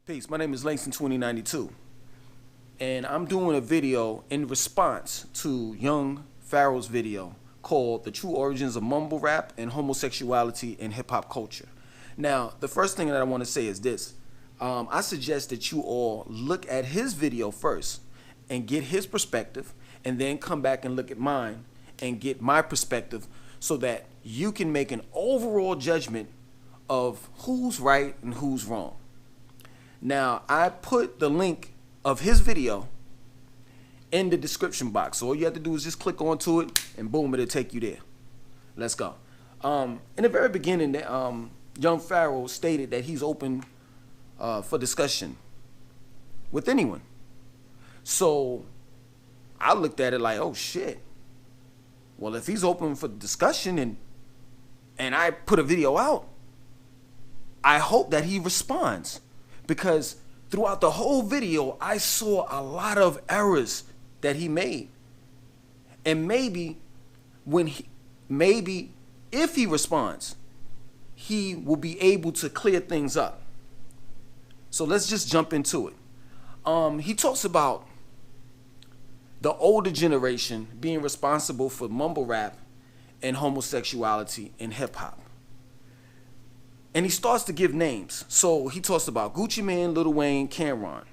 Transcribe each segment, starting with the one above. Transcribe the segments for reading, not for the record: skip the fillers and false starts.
Peace, my name is Langston2092, and I'm doing a video in response to young Pharaoh's video called The True Origins of Mumble Rap and Homosexuality in Hip Hop Culture. Now, the first thing that I want to say is this. I suggest that you all look at his video first and get his perspective, and then come back and look at mine and get my perspective so that you can make an overall judgment of who's right and who's wrong. Now, I put the link of his video in the description box. So all you have to do is just click onto it and boom, it'll take you there. Let's go. In the very beginning, young Pharaoh stated that he's open for discussion with anyone. So I looked at it like, oh shit. Well, if he's open for discussion and I put a video out, I hope that he responds. Because throughout the whole video, I saw a lot of errors that he made. And maybe if he responds, he will be able to clear things up. So let's just jump into it. He talks about the older generation being responsible for mumble rap and homosexuality in hip hop. And he starts to give names. So he talks about Gucci Mane, Lil Wayne, Cameron,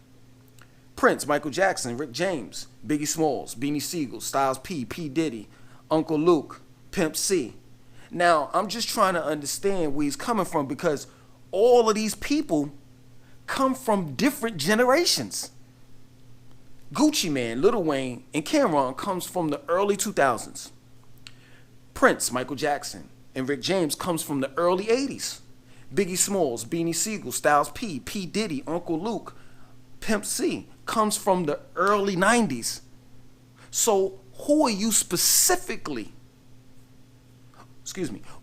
Prince, Michael Jackson, Rick James, Biggie Smalls, Beanie Siegel, Styles P, P. Diddy, Uncle Luke, Pimp C. Now, I'm just trying to understand where he's coming from, because all of these people come from different generations. Gucci Mane, Lil Wayne, and Cameron comes from the early 2000s. Prince, Michael Jackson, and Rick James comes from the early 80s. Biggie Smalls, Beanie Siegel, Styles P, P. Diddy, Uncle Luke, Pimp C comes from the early 90s. So who are you specifically,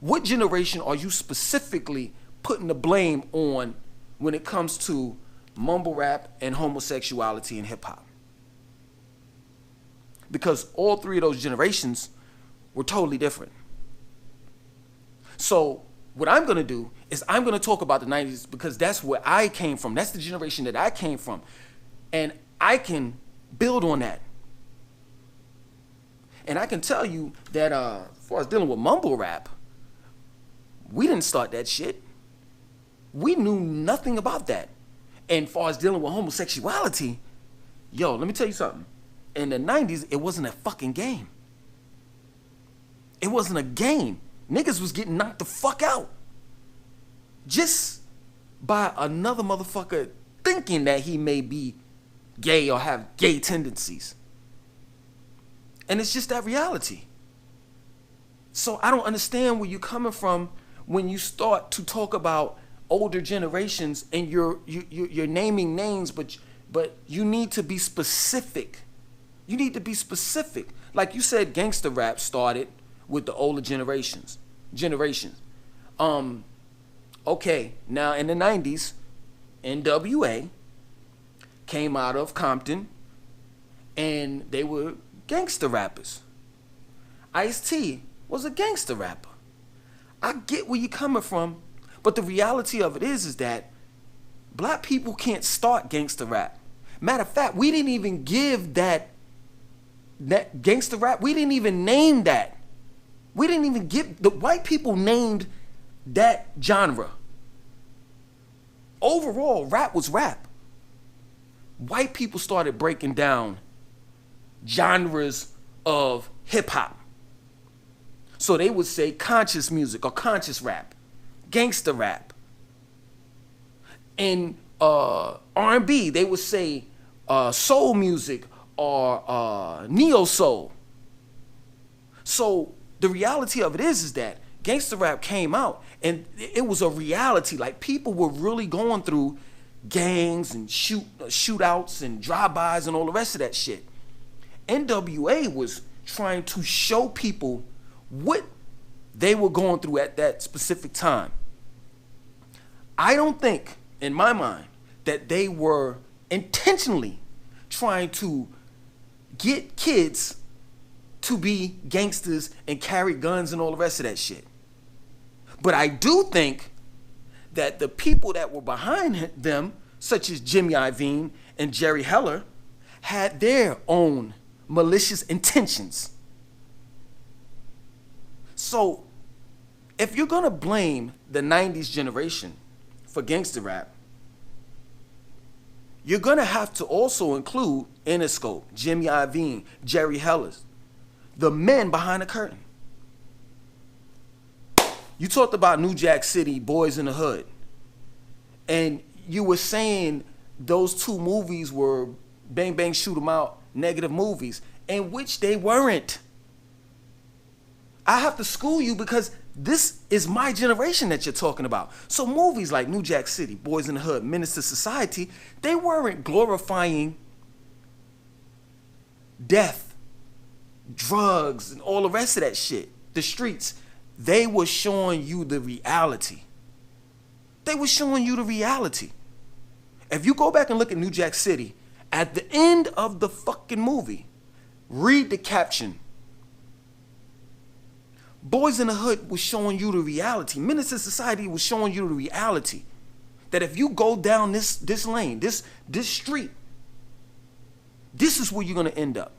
what generation are you specifically putting the blame on when it comes to mumble rap and homosexuality in hip hop? Because all three of those generations were totally different. So what I'm going to do is I'm going to talk about the 90s, because that's where I came from. That's the generation that I came from. And I can build on that. And I can tell you that as far as dealing with mumble rap, we didn't start that shit. We knew nothing about that. And as far as dealing with homosexuality, yo, let me tell you something. In the 90s, it wasn't a fucking game. It wasn't a game. Niggas was getting knocked the fuck out just by another motherfucker thinking that he may be gay or have gay tendencies. And it's just that reality. So I don't understand where you're coming from when you start to talk about older generations and you're naming names, but you need to be specific. You need to be specific. Like you said, gangsta rap started with the older generations. Okay, now in the 90s, NWA came out of Compton and they were gangster rappers. Ice-T was a gangster rapper. I get where you're coming from, but the reality of it is that black people can't start gangster rap. Matter of fact, we didn't even give that gangster rap, we didn't even name that. We didn't even give, the white people named that genre. Overall, rap was rap. White people started breaking down genres of hip hop. So they would say conscious music or conscious rap, gangster rap. In R&B, they would say soul music or neo soul. So the reality of it is that gangster rap came out and it was a reality. Like, people were really going through gangs and shootouts and drive-bys and all the rest of that shit. NWA was trying to show people what they were going through at that specific time. I don't think, in my mind, that they were intentionally trying to get kids to be gangsters and carry guns and all the rest of that shit. But I do think that the people that were behind them such as Jimmy Iovine and Jerry Heller, had their own malicious intentions. So, if you're gonna blame the 90s generation for gangster rap, you're gonna have to also include Interscope, Jimmy Iovine, Jerry Heller, the men behind the curtain. You talked about New Jack City, Boys in the Hood, and you were saying those two movies were Bang Bang Shoot 'Em Out negative movies, in which they weren't. I have to school you because this is my generation that you're talking about. So movies like New Jack City, Boys in the Hood, Menace to Society, they weren't glorifying death, drugs, and all the rest of that shit, the streets. They were showing you the reality. They were showing you the reality. If you go back and look at New Jack City, at the end of the fucking movie, read the caption. Boys in the Hood was showing you the reality. Menace to Society was showing you the reality. That if you go down this lane, this street, this is where you're gonna end up.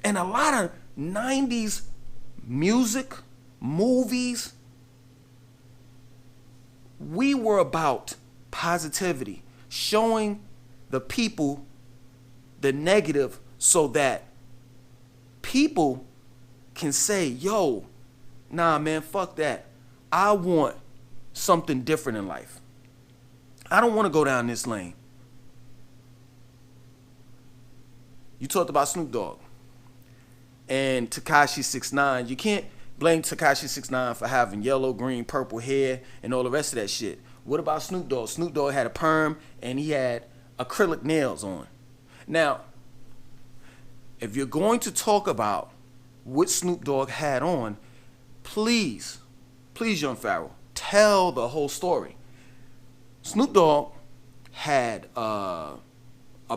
And a lot of 90s music, movies, we were about positivity, showing the people the negative so that people can say, yo, nah, man, fuck that. I want something different in life. I don't want to go down this lane. You talked about Snoop Dogg and Tekashi 6ix9ine. You can't blame Tekashi 6ix9ine for having yellow, green, purple hair and all the rest of that shit. What about Snoop Dogg? Snoop Dogg had a perm and he had acrylic nails on. Now, if you're going to talk about what Snoop Dogg had on, please, Young Pharaoh, tell the whole story. Snoop Dogg had a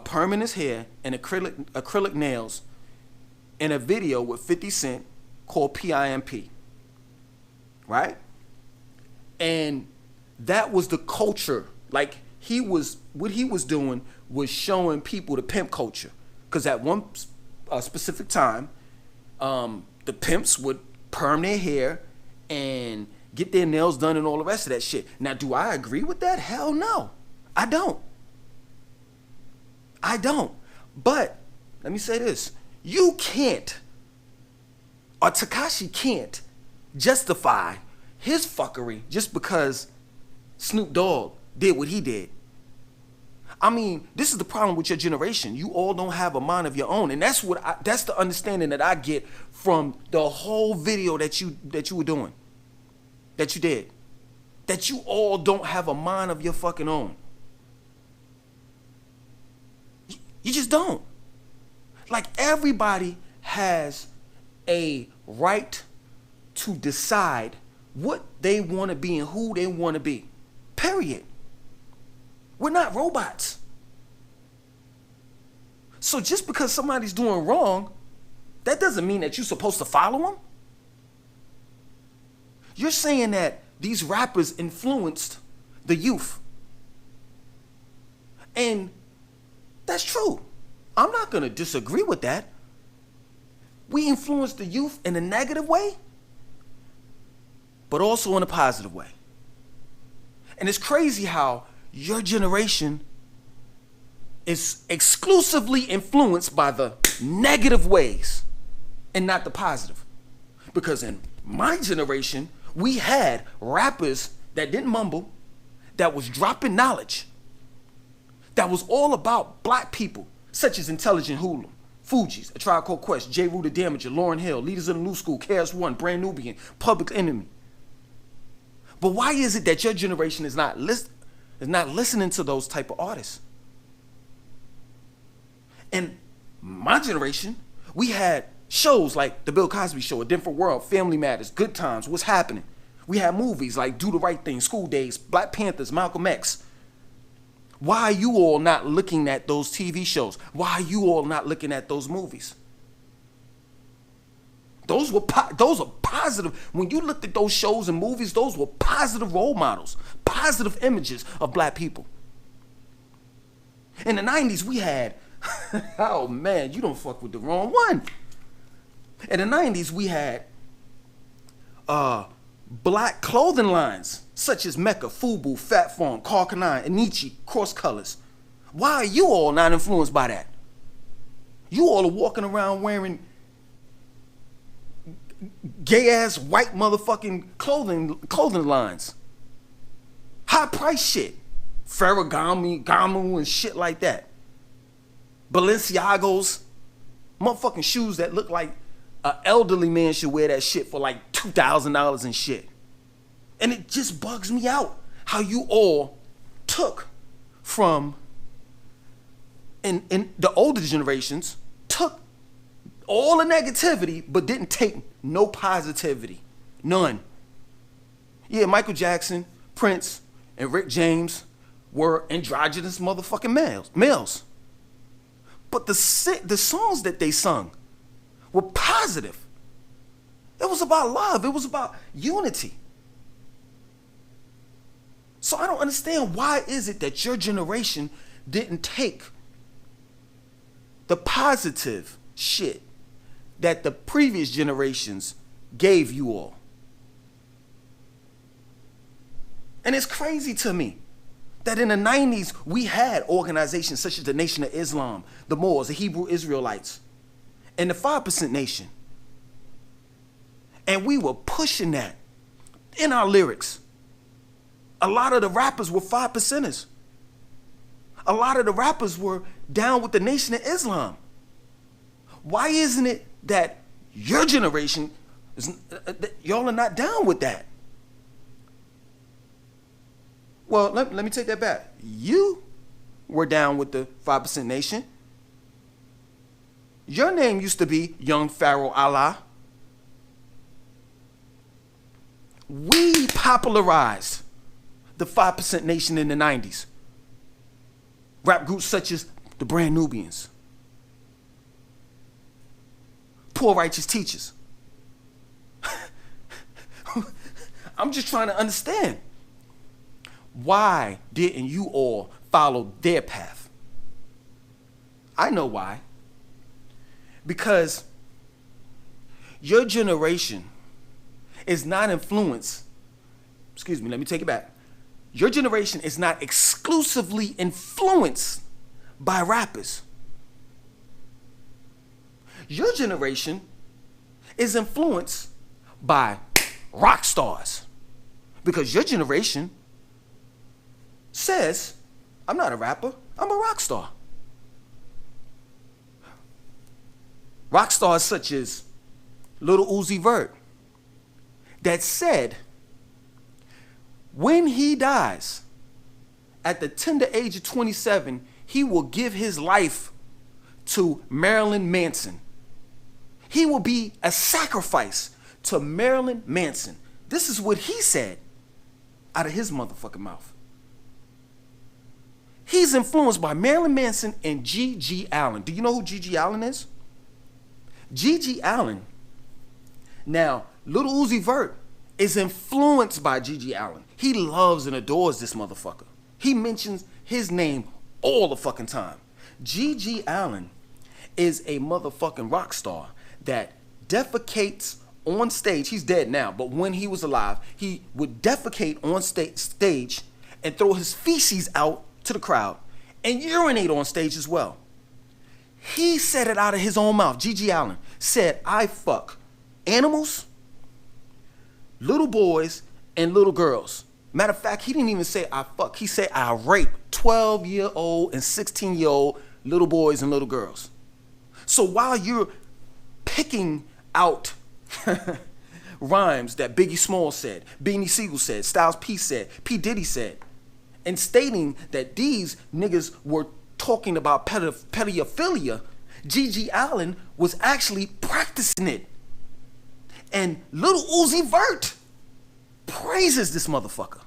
perm in his hair and acrylic nails in a video with 50 Cent called PIMP, right? And that was the culture. Like, what he was doing was showing people the pimp culture. Because at one specific time, the pimps would perm their hair and get their nails done and all the rest of that shit. Now, do I agree with that? Hell no. I don't. But let me say this. You can't, or Tekashi can't, justify his fuckery just because Snoop Dogg did what he did. I mean, this is the problem with your generation. You all don't have a mind of your own, and that's the understanding that I get from the whole video that you were doing, that you did, that you all don't have a mind of your fucking own. You just don't. Like, everybody has a right to decide what they want to be and who they want to be. Period. We're not robots. So just because somebody's doing wrong, that doesn't mean that you're supposed to follow them. You're saying that these rappers influenced the youth. And that's true. I'm not going to disagree with that. We influence the youth in a negative way, but also in a positive way. And it's crazy how your generation is exclusively influenced by the negative ways and not the positive. Because in my generation, we had rappers that didn't mumble, that was dropping knowledge, that was all about black people, such as Intelligent Hoodlum, Fugees, A Tribe Called Quest, J. Rue the Damager, Lauryn Hill, Leaders of the New School, KRS-One, Brand Nubian, Public Enemy. But why is it that your generation is not listening to those type of artists? In my generation, we had shows like The Bill Cosby Show, A Different World, Family Matters, Good Times, What's Happening. We had movies like Do the Right Thing, School Days, Black Panthers, Malcolm X. Why are you all not looking at those TV shows? Why are you all not looking at those movies? Those are positive. When you looked at those shows and movies, those were positive role models, positive images of black people. In the 90s, we had, oh man, you don't fuck with the wrong one. In the 90s, we had black clothing lines such as Mecca, Fubu, Fat Farm, Carcanine, Anichi, Cross Colors. Why are you all not influenced by that? You all are walking around wearing gay ass white motherfucking clothing lines. High price shit. Pharaoh, Gamu and shit like that. Balenciagos. Motherfucking shoes that look like an elderly man should wear that shit for like $2,000 and shit. And it just bugs me out how you all took from, in the older generations, took all the negativity but didn't take no positivity. None. Yeah, Michael Jackson, Prince, and Rick James were androgynous motherfucking males. But the songs that they sung were positive. It was about love. It was about unity. So I don't understand, why is it that your generation didn't take the positive shit that the previous generations gave you all? And it's crazy to me that in the 90s we had organizations such as the Nation of Islam, the Moors, the Hebrew Israelites, and the 5% Nation. And we were pushing that in our lyrics. A lot of the rappers were 5%ers. A lot of the rappers were down with the Nation of Islam. Why isn't it that your generation, y'all are not down with that? Well, let me take that back. You were down with the 5% Nation. Your name used to be Young Pharaoh Allah. We popularized the 5% Nation in the 90s. Rap groups such as the Brand Nubians, Poor Righteous Teachers. I'm just trying to understand. Why didn't you all follow their path? I know why. Because your generation is not influenced. Excuse me, let me take it back. Your generation is not exclusively influenced by rappers. Your generation is influenced by rock stars. Because your generation says, I'm not a rapper, I'm a rock star. Rock stars such as Lil Uzi Vert that said, when he dies, at the tender age of 27, he will give his life to Marilyn Manson. He will be a sacrifice to Marilyn Manson. This is what he said out of his motherfucking mouth. He's influenced by Marilyn Manson and G.G. Allin. Do you know who G.G. Allin is? G.G. Allin. Now, Lil Uzi Vert is influenced by G.G. Allin. He loves and adores this motherfucker. He mentions his name all the fucking time. G.G. Allin is a motherfucking rock star that defecates on stage. He's dead now, but when he was alive, he would defecate on stage and throw his feces out to the crowd and urinate on stage as well. He said it out of his own mouth. G.G. Allin said, I fuck animals, little boys, and little girls. Matter of fact, he didn't even say I fuck. He said I rape 12-year-old and 16-year-old little boys and little girls. So while you're picking out rhymes that Biggie Smalls said, Beanie Siegel said, Styles P said, P. Diddy said, and stating that these niggas were talking about pedophilia, G.G. Allin was actually practicing it. And Lil Uzi Vert praises this motherfucker.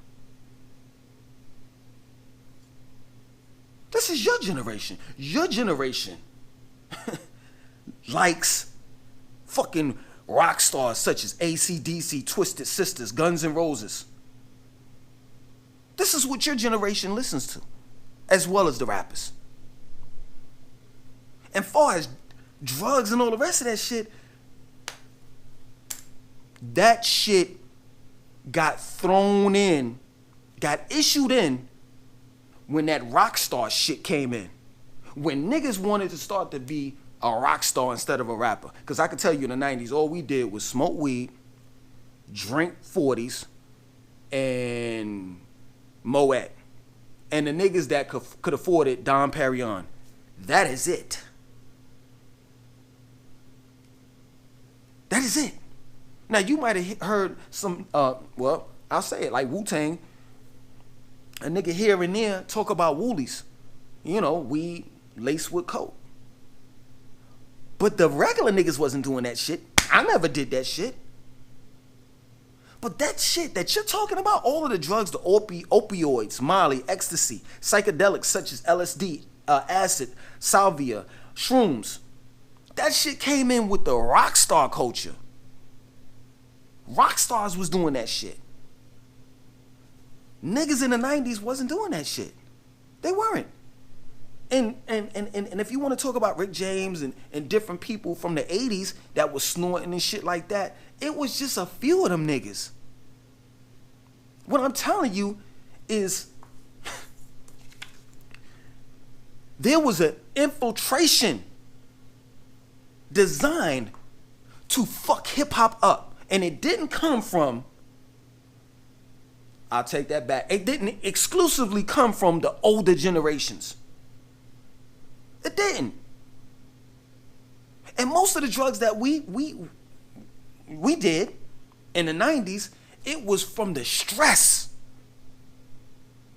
This is your generation. Your generation likes fucking rock stars such as AC/DC, Twisted Sisters, Guns N' Roses. This is what your generation listens to, as well as the rappers. And far as drugs and all the rest of that shit got thrown in, got issued in when that rock star shit came in. When niggas wanted to start to be a rock star instead of a rapper. Because I can tell you in the 90s, all we did was smoke weed, drink 40s, and Moet. And the niggas that could afford it, Dom Perignon. That is it. That is it. Now, you might have heard some, well, I'll say it, like Wu-Tang, a nigga here and there talk about woolies. You know, weed laced with coke. But the regular niggas wasn't doing that shit. I never did that shit. But that shit that you're talking about, all of the drugs, the opioids, Molly, ecstasy, psychedelics such as LSD, acid, salvia, shrooms, that shit came in with the rock star culture. Rock stars was doing that shit. Niggas in the 90s wasn't doing that shit. They weren't. And if you want to talk about Rick James and different people from the 80s that was snorting and shit like that, it was just a few of them niggas. What I'm telling you is there was an infiltration designed to fuck hip hop up. And it didn't come from, I'll take that back. It didn't exclusively come from the older generations. It didn't. And most of the drugs that we did in the 90s, it was from the stress.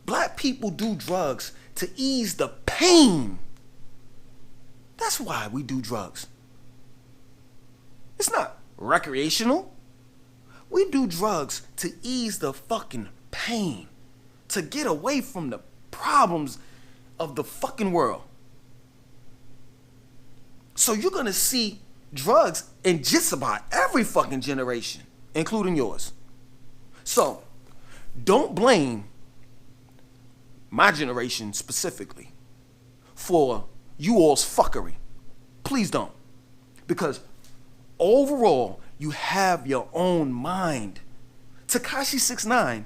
Black people do drugs to ease the pain. That's why we do drugs. It's not recreational. We do drugs to ease the fucking pain, to get away from the problems of the fucking world. So you're gonna see drugs in just about every fucking generation, including yours. So don't blame my generation specifically for you all's fuckery. Please don't. Because overall, you have your own mind. Tekashi 6ix9ine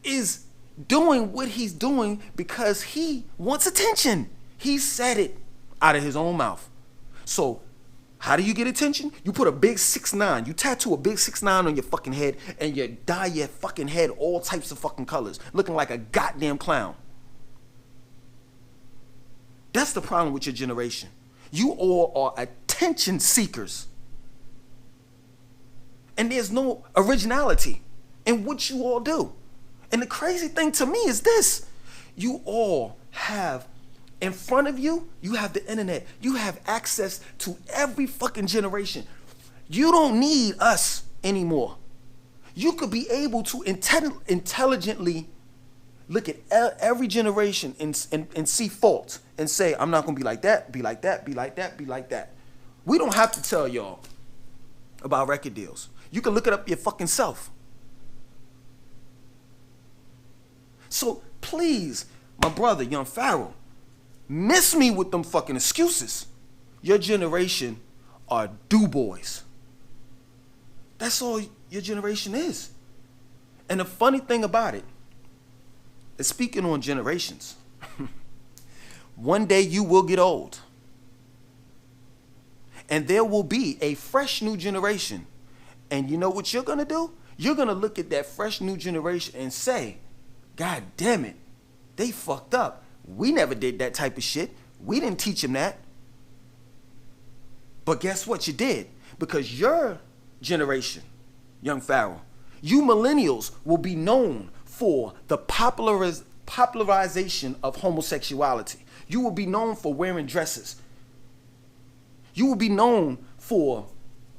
is doing what he's doing because he wants attention. He said it out of his own mouth. So how do you get attention? You put a big 6ix9ine, you tattoo a big 6ix9ine on your fucking head, and you dye your fucking head all types of fucking colors, looking like a goddamn clown. That's the problem with your generation. You all are attention seekers. And there's no originality in what you all do. And the crazy thing to me is this. You all have, in front of you, you have the internet. You have access to every fucking generation. You don't need us anymore. You could be able to intelligently look at every generation and see faults and say, I'm not going to be like that, be like that, be like that, be like that. We don't have to tell y'all about record deals. You can look it up your fucking self. So please, my brother, young Pharaoh, miss me with them fucking excuses. Your generation are do-boys. That's all your generation is. And the funny thing about it is, speaking on generations, one day you will get old. And there will be a fresh new generation. And you know what you're going to do? You're going to look at that fresh new generation and say, God damn it, they fucked up. We never did that type of shit. We didn't teach them that. But guess what? You did. Because your generation, young Pharaoh, you millennials will be known for the popularization of homosexuality. You will be known for wearing dresses. You will be known for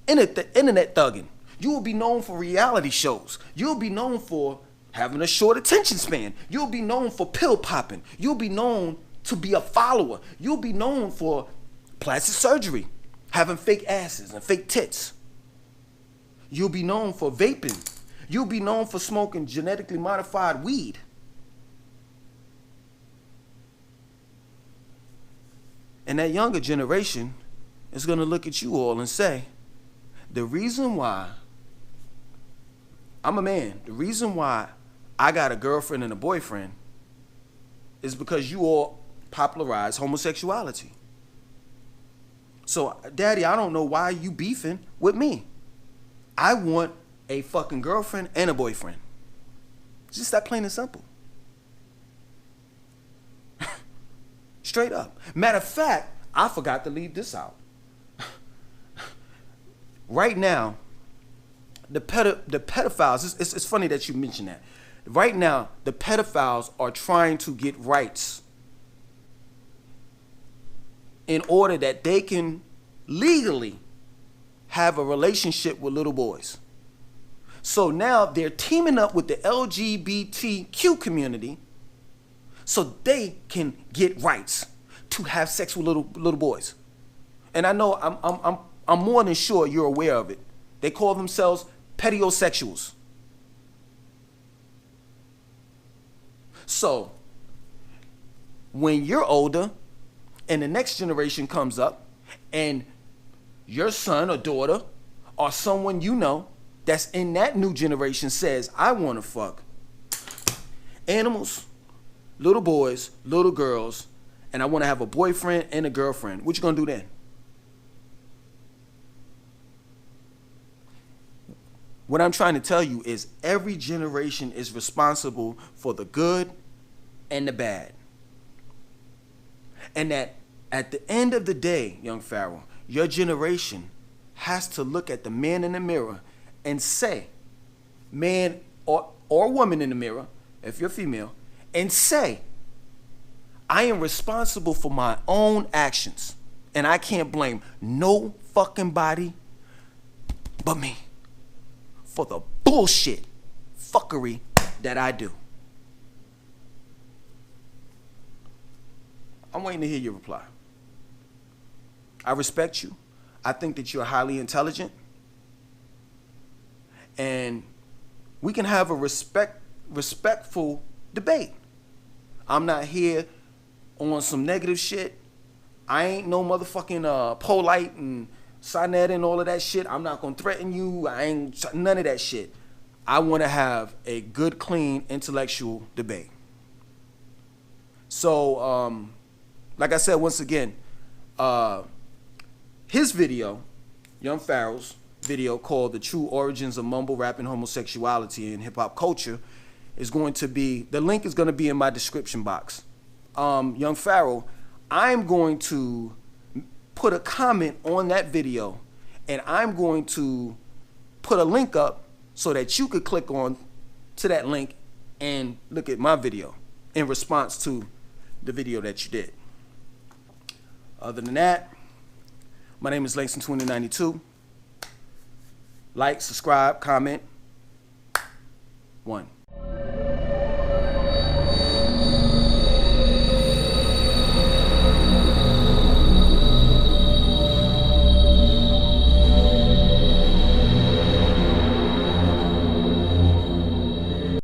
internet thugging. You will be known for reality shows. You'll be known for having a short attention span. You'll be known for pill popping. You'll be known to be a follower. You'll be known for plastic surgery, having fake asses and fake tits. You'll be known for vaping. You'll be known for smoking genetically modified weed. And that younger generation is going to look at you all and say, the reason why I'm a man, the reason why I got a girlfriend and a boyfriend is because you all popularize homosexuality. So, Daddy, I don't know why you beefing with me. I want a fucking girlfriend and a boyfriend. It's just that plain and simple. Straight up. Matter of fact, I forgot to leave this out. Right now, the pedophiles, it's funny that you mentioned that. Right now, the pedophiles are trying to get rights in order that they can legally have a relationship with little boys. So now they're teaming up with the LGBTQ community so they can get rights to have sex with little boys. And I know I'm more than sure you're aware of it. They call themselves pedosexuals. So when you're older and the next generation comes up and your son or daughter or someone you know that's in that new generation says, I want to fuck animals, little boys, little girls, and I want to have a boyfriend and a girlfriend, what you gonna do then? What I'm trying to tell you is every generation is responsible for the good and the bad. And that at the end of the day, young Pharaoh, your generation has to look at the man in the mirror and say, man or woman in the mirror, if you're female, and say, I am responsible for my own actions. And I can't blame no fucking body but me for the bullshit fuckery that I do. I'm waiting to hear your reply. I respect you. I think that you're highly intelligent. And we can have a respectful debate. I'm not here on some negative shit. I ain't no motherfucking polite and Sinette and all of that shit. I'm not gonna threaten you. I ain't none of that shit. I want to have a good, clean, intellectual debate. So, like I said, once again, his video, Young Pharaoh's video called The True Origins of Mumble Rap and Homosexuality in Hip Hop Culture is going to be, the link is going to be in my description box. Young Pharaoh, I'm going to put a comment on that video and I'm going to put a link up so that you could click on to that link and look at my video in response to the video that you did. Other than that, my name is Langston2092. Like, subscribe, comment. 1.